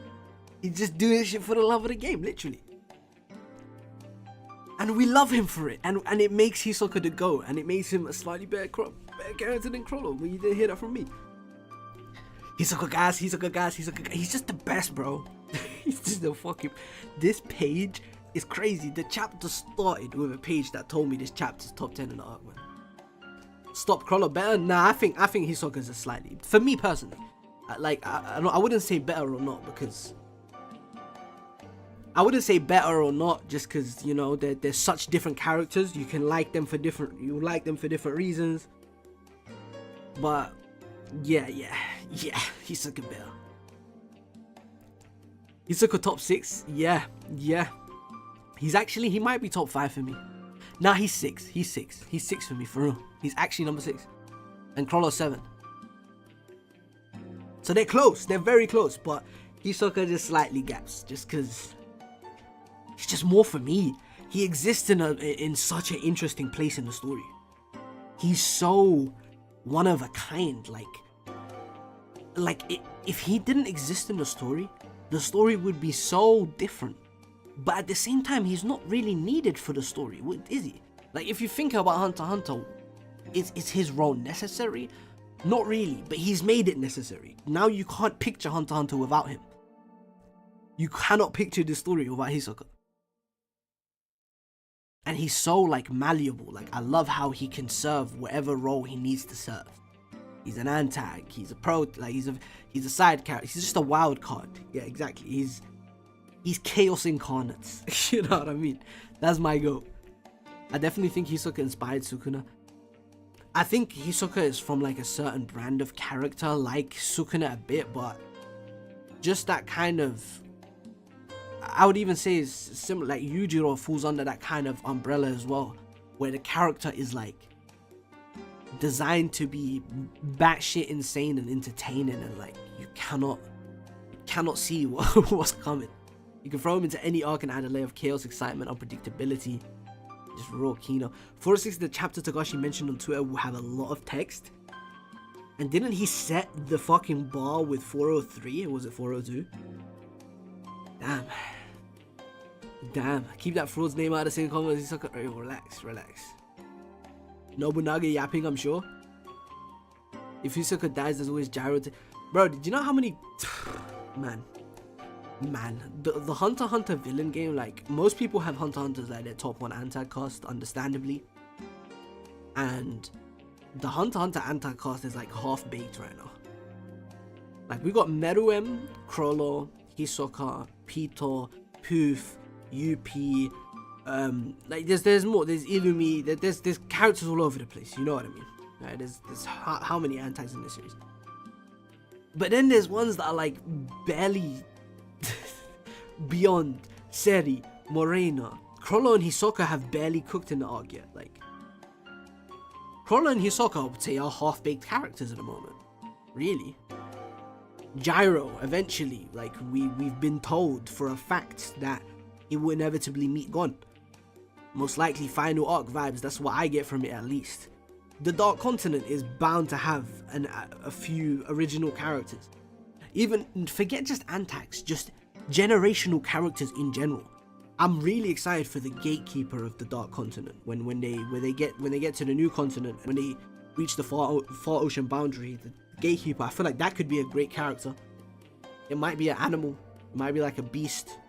He's just doing shit for the love of the game, literally. And we love him for it. And it makes Hisoka the GOAT. And it makes him a slightly better character than Chrollo. But you didn't hear that from me. Hisoka gas. He's just the best, bro. He's just the fucking... This page is crazy. The chapter started with a page that told me this chapter's top 10 in the arc, man. Stop Chrollo better? Nah, I think Hisoka's a slightly... For me, personally. I wouldn't say better or not, because... I wouldn't say better or not just because, you know, they're such different characters. You can like them for different... You like them for different reasons. But... Yeah, Hisoka better. Hisoka top 6? Yeah. He might be top 5 for me. Nah, he's 6 for me, for real. He's actually number 6. And Chrollo 7. So they're close, they're very close, but Hisoka just slightly gaps, just because he's just more for me. He exists in such an interesting place in the story. He's so one of a kind, if he didn't exist in the story would be so different. But at the same time, he's not really needed for the story, is he? Like, if you think about Hunter x Hunter, is his role necessary? Not really, but he's made it necessary. Now you can't picture Hunter x Hunter without him. You cannot picture the story without Hisoka. And he's so, like, malleable. Like, I love how he can serve whatever role he needs to serve. He's an antag, he's a pro, like, he's a side character, he's just a wild card. Yeah, exactly. He's chaos incarnate. You know what I mean? That's my goal. I definitely think Hisoka inspired Sukuna. I think Hisoka is from, like, a certain brand of character, like Sukuna a bit, but just that kind of... I would even say is similar, like Yujiro falls under that kind of umbrella as well, where the character is, like, designed to be batshit insane and entertaining, and, like, you cannot see what's coming. You can throw him into any arc and add a layer of chaos, excitement, unpredictability. Just raw Kino. 406, the chapter Togashi mentioned on Twitter, will have a lot of text. And didn't he set the fucking bar with 403? Or was it 402? Damn. Keep that fraud's name out of the same comments. Relax. Nobunaga yapping, I'm sure. If Hisoka dies, there's always Gyro. Bro, did you know how many... Man. The Hunter x Hunter villain game, like, most people have Hunter x Hunter as, like, their top 1 anti-cast, understandably. And the Hunter x Hunter anti-cast is, like, half-baked right now. Like, we got Meruem, Chrollo, Hisoka, Pito, Poof, UP, like, there's more, there's Illumi, there's characters all over the place, you know what I mean? Right, there's how many antis in this series? But then there's ones that are like barely beyond. Seri, Morena, Chrollo and Hisoka have barely cooked in the arc yet. Like, Chrollo and Hisoka, I would say, are half-baked characters at the moment. Really. Gyro, eventually, like, we've been told for a fact that he will inevitably meet Gon. Most likely final arc vibes, that's what I get from it at least. The Dark Continent is bound to have a few original characters. Even, forget just Antax, just generational characters in general. I'm really excited for the Gatekeeper of the Dark Continent when they get to the new continent, when they reach the far ocean boundary. The Gatekeeper, I feel like that could be a great character. It might be an animal, it might be like a beast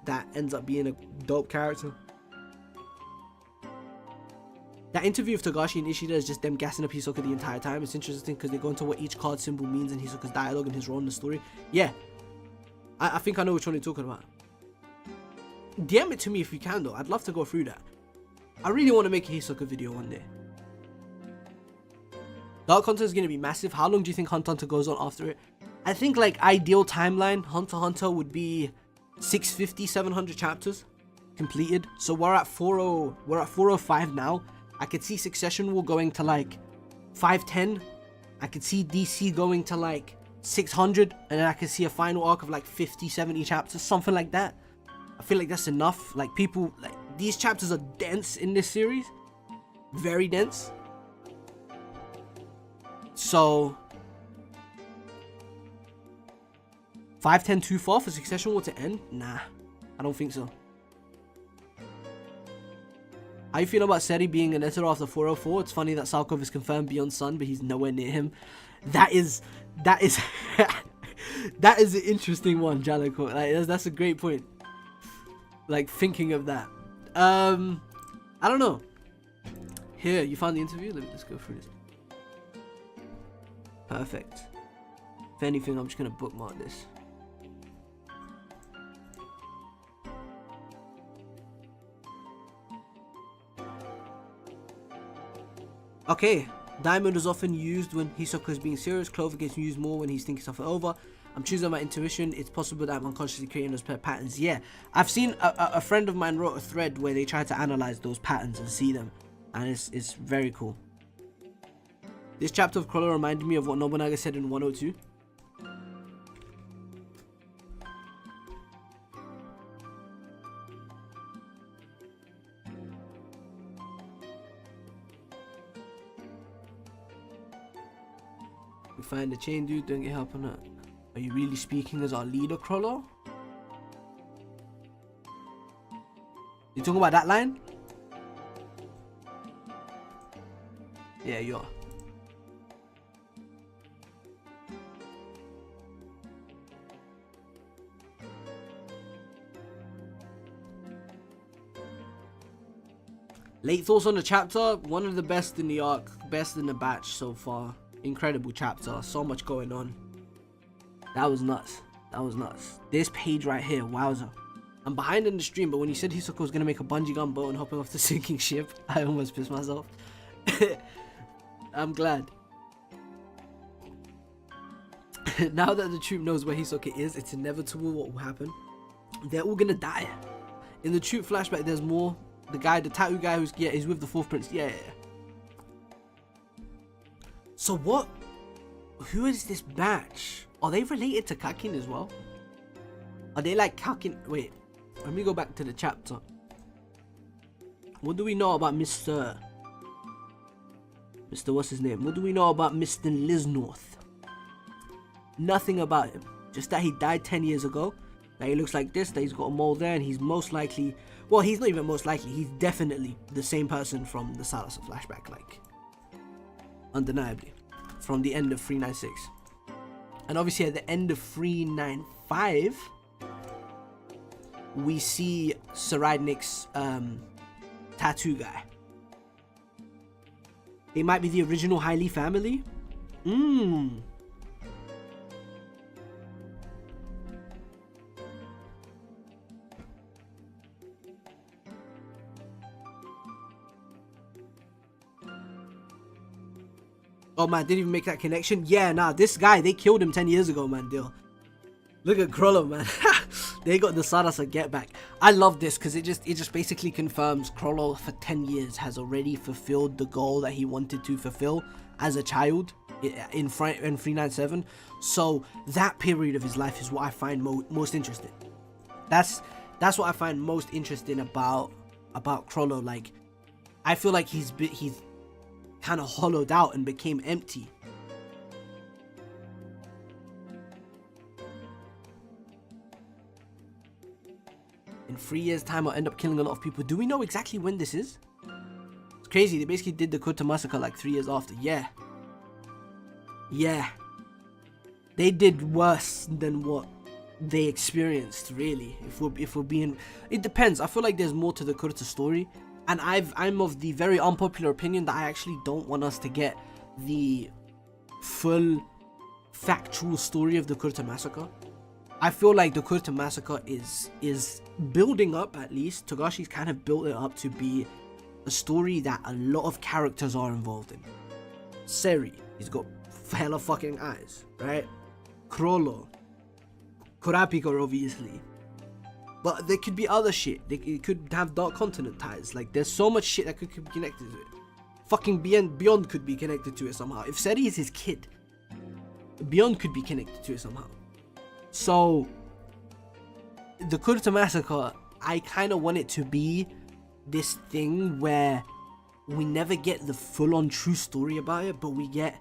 that ends up being a dope character. That interview of Togashi and Ishida is just them gassing up Hisoka the entire time. It's interesting because they go into what each card symbol means in Hisoka's dialogue and his role in the story. Yeah, I think I know which one you're talking about. DM it to me if you can though, I'd love to go through that. I really want to make a Hisoka video one day. Dark Hunter is going to be massive. How long do you think Hunter x Hunter goes on after it? I think like ideal timeline, Hunter x Hunter would be 650, 700 chapters completed. So we're at 405 now. I could see Succession War going to like 510. I could see DC going to like 600, and then I could see a final arc of like 50, 70 chapters, something like that. I feel like that's enough. Like, people, like, these chapters are dense in this series, very dense. So 510 too far for Succession War to end? Nah, I don't think so. How you feel about Seri being an editor after 404? It's funny that Salkov is confirmed beyond Sun, but he's nowhere near him. That is that is an interesting one, Jalico. Like, that's a great point. Like, thinking of that. I don't know. Here, you found the interview? Let me just go through this. Perfect. If anything, I'm just gonna bookmark this. Okay, Diamond is often used when Hisoka is being serious. Clover gets used more when he's thinking something over. I'm choosing my intuition. It's possible that I'm unconsciously creating those patterns. Yeah, I've seen a friend of mine wrote a thread where they try to analyze those patterns and see them, and it's very cool. This chapter of Chrollo reminded me of what Nobunaga said in 102. We find the chain dude, don't get help on that. Are you really speaking as our leader, Chrollo? You talking about that line? Yeah, you are. Late thoughts on the chapter. One of the best in the arc, best in the batch so far. Incredible chapter, so much going on. That was nuts. That was nuts. This page right here, wowza. I'm behind in the stream, but when you said Hisoka was gonna make a bungee gun boat and hopping off the sinking ship, I almost pissed myself. I'm glad. Now that the troop knows where Hisoka is, it's inevitable what will happen. They're all gonna die. In the troop flashback, there's more. The guy, the tattoo guy who's, yeah, he's with the fourth prince. Yeah. So what? Who is this batch? Are they related to Kakin as well? Are they like Kakin? Wait, let me go back to the chapter. What do we know about Mr. What's his name? What do we know about Mr. Liznorth? Nothing about him. Just that he died 10 years ago. That he looks like this, that he's got a mole there, and he's most likely... Well, he's not even most likely. He's definitely the same person from the Salazar flashback, like... Undeniably. From the end of 396. And obviously at the end of 395, we see Saradnik's tattoo guy. They might be the original Hailey family. Oh man, didn't even make that connection. Yeah, nah, this guy, they killed him 10 years ago, man. Deal. Look at Chrollo, man. They got the Sarasa get back. I love this because it just basically confirms Chrollo for 10 years has already fulfilled the goal that he wanted to fulfill as a child in 397. So that period of his life is what I find most interesting. That's what I find most interesting about Chrollo. Like, I feel like he's kind of hollowed out and became empty. In 3 years' time, I'll end up killing a lot of people. Do we know exactly when this is? It's crazy. They basically did the Kurta massacre like 3 years after. Yeah. They did worse than what they experienced, really. If we're being, it depends. I feel like there's more to the Kurta story, and I'm of the very unpopular opinion that I actually don't want us to get the full factual story of the Kurta massacre. I feel like the Kurta massacre is building up, at least. Togashi's kind of built it up to be a story that a lot of characters are involved in. Seri, he's got hella fucking eyes, right? Chrollo, Kurapika, obviously. But there could be other shit. It could have Dark Continent ties. Like, there's so much shit that could be connected to it. Fucking Beyond could be connected to it somehow. If Seri is his kid, Beyond could be connected to it somehow. So, the Kurta massacre, I kind of want it to be this thing where we never get the full-on true story about it, but we get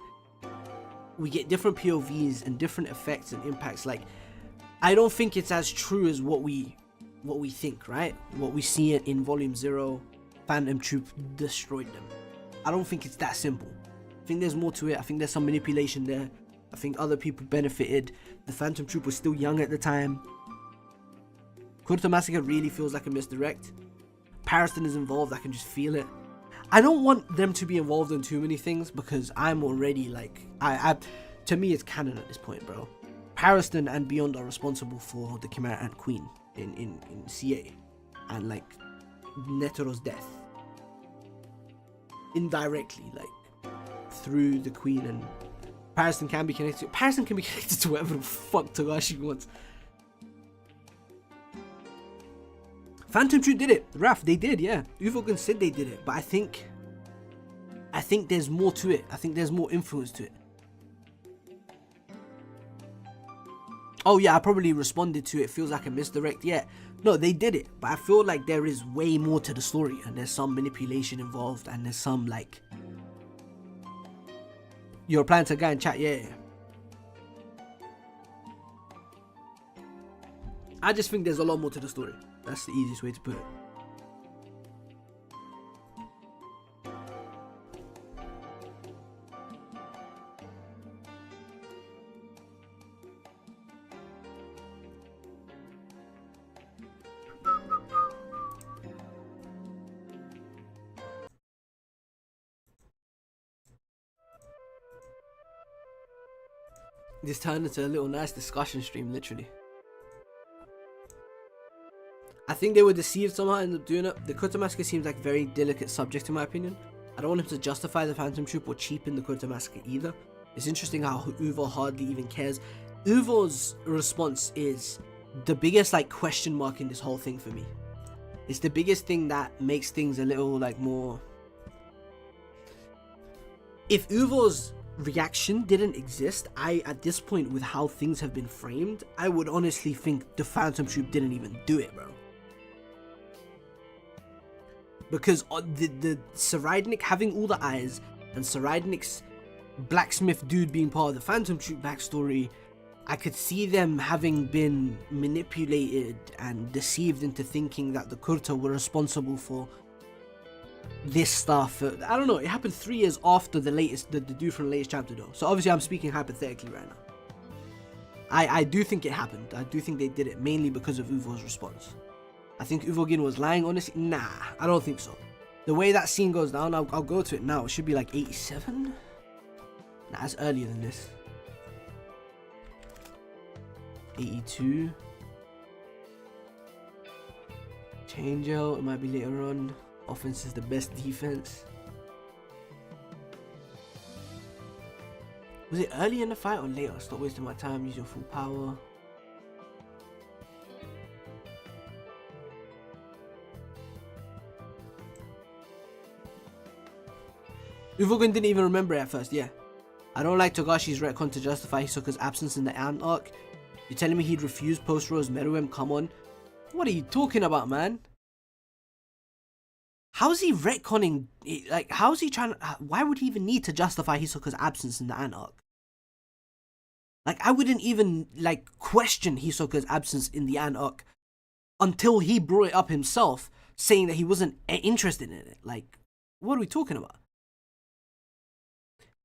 different POVs and different effects and impacts. Like, I don't think it's as true as what we think, right? What we see in Volume 0, Phantom Troop destroyed them. I don't think it's that simple. I think there's more to it. I think there's some manipulation there. I think other people benefited. The Phantom Troop was still young at the time. Kurta Massacre really feels like a misdirect. Pariston is involved, I can just feel it. I don't want them to be involved in too many things because I'm already like, to me it's canon at this point, bro. Pariston and Beyond are responsible for the Chimera Ant Queen in CA and like Netero's death. Indirectly, like through the Queen, and Pariston can be connected. Pariston can be connected to whatever the fuck Togashi wants. Phantom Troop did it. Raf, they did, yeah. Uvogin said they did it, but I think there's more to it. I think there's more influence to it. Oh yeah, I probably responded to it. Feels like a misdirect. Yeah, no, they did it, but I feel like there is way more to the story, and there's some manipulation involved, and there's some like. You're applying to a guy in chat, yeah. I just think there's a lot more to the story. That's the easiest way to put it. This turned into a little nice discussion stream, literally. I think they were deceived somehow in doing it. The Kurta Massacre seems like a very delicate subject in my opinion. I don't want him to justify the Phantom Troop or cheapen the Kurta Massacre either. It's interesting how Uvo hardly even cares. Uvo's response is the biggest like question mark in this whole thing for me. It's the biggest thing that makes things a little like more... If Uvo's reaction didn't exist, at this point with how things have been framed, I would honestly think the Phantom Troop didn't even do it, bro. Because the Saridnik having all the eyes and Saridnik's blacksmith dude being part of the Phantom Troop backstory, I could see them having been manipulated and deceived into thinking that the Kurta were responsible for this stuff. I don't know, it happened 3 years after the dude from the latest chapter though. So obviously I'm speaking hypothetically right now. I do think it happened. I do think they did it mainly because of Uvo's response. I think Uvogin was lying, honestly. Nah, I don't think so. The way that scene goes down, I'll go to it now. It should be like 87? Nah, it's earlier than this. 82. Change out, it might be later on. Offense is the best defense. Was it early in the fight or later? Stop wasting my time, use your full power. Uvogin didn't even remember it at first, yeah. I don't like Togashi's retcon to justify Hisoka's absence in the Ant arc. You're telling me he'd refuse post-Rose Meruem? Come on. What are you talking about, man? How's he retconning? Like, how's he trying to... Why would he even need to justify Hisoka's absence in the Ant arc? Like, I wouldn't even, like, question Hisoka's absence in the Ant arc until he brought it up himself, saying that he wasn't interested in it. Like, what are we talking about?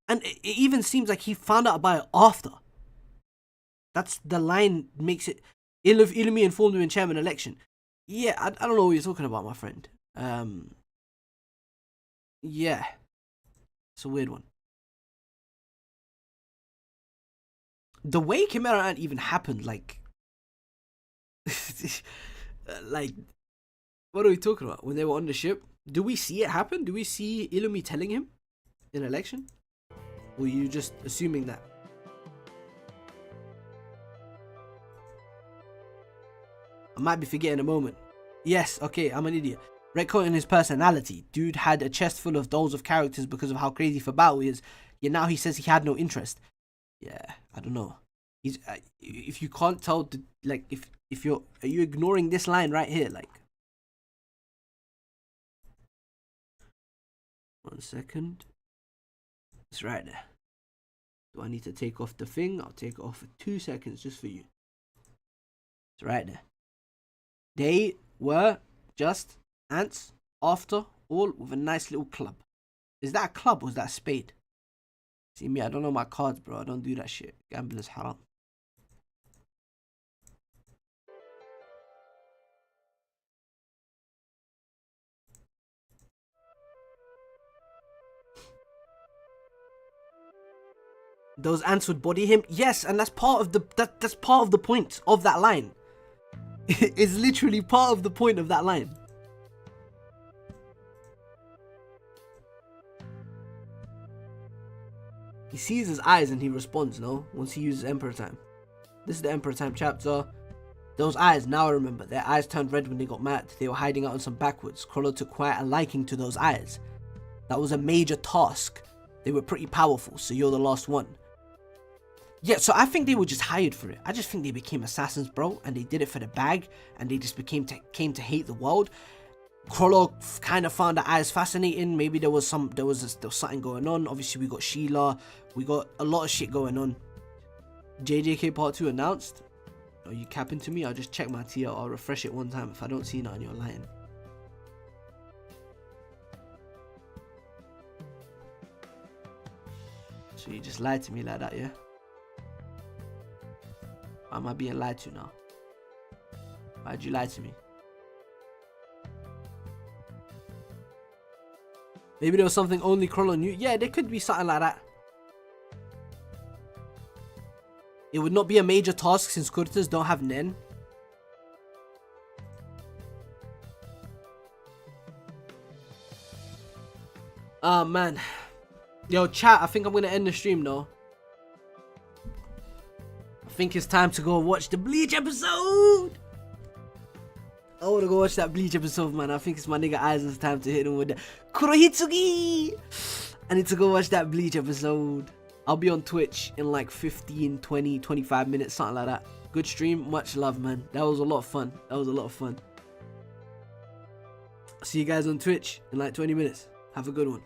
And it even seems like he found out about it after. That's the line makes it... Illumi informed him in chairman election. Yeah, I don't know what you're talking about, my friend. Yeah. It's a weird one. The way Chimera Ant even happened, like... like... What are we talking about? When they were on the ship? Do we see it happen? Do we see Illumi telling him in election? Or are you just assuming that? I might be forgetting a moment. Yes, okay, I'm an idiot. Retconning his personality. Dude had a chest full of dolls of characters because of how crazy for battle he is. Yet now he says he had no interest. Yeah, I don't know. He's if you can't tell, like, if you're, are you ignoring this line right here? Like, 1 second. It's right there. Do I need to take off the thing? I'll take it off for 2 seconds just for you. It's right there. They were just ants after all with a nice little club. Is that a club or is that a spade? See me, I don't know my cards, bro. I don't do that shit. Gambling is haram. Those ants would body him. Yes, and that's part of the that's part of the point of that line. It's literally part of the point of that line. He sees his eyes and he responds, no? Once he uses Emperor Time. This is the Emperor Time chapter. Those eyes, now I remember. Their eyes turned red when they got mad. They were hiding out on some backwoods. Chrollo took quite a liking to those eyes. That was a major task. They were pretty powerful, so you're the last one. Yeah, so I think they were just hired for it. I just think they became assassins, bro, and they did it for the bag, and they just came to hate the world. Chrollo kind of found the eyes fascinating. Maybe there was something going on. Obviously, we got Sheila. We got a lot of shit going on. JJK Part 2 announced. Are you capping to me? I'll just check my TL. I'll refresh it one time. If I don't see none, you're lying. So you just lied to me like that, yeah? Why am I being lied to now? Why'd you lie to me? Maybe there was something only Chrollo knew. Yeah, there could be something like that. It would not be a major task since Kurtas don't have Nen. Oh man. Yo, chat, I think I'm gonna end the stream now. I think it's time to go watch the Bleach episode. I wanna go watch that Bleach episode, man. I think it's my nigga Aizen's time to hit him with the Kurohitsugi. I need to go watch that Bleach episode. I'll be on Twitch in like 15, 20, 25 minutes, something like that. Good stream, much love, man. That was a lot of fun. See you guys on Twitch in like 20 minutes. Have a good one.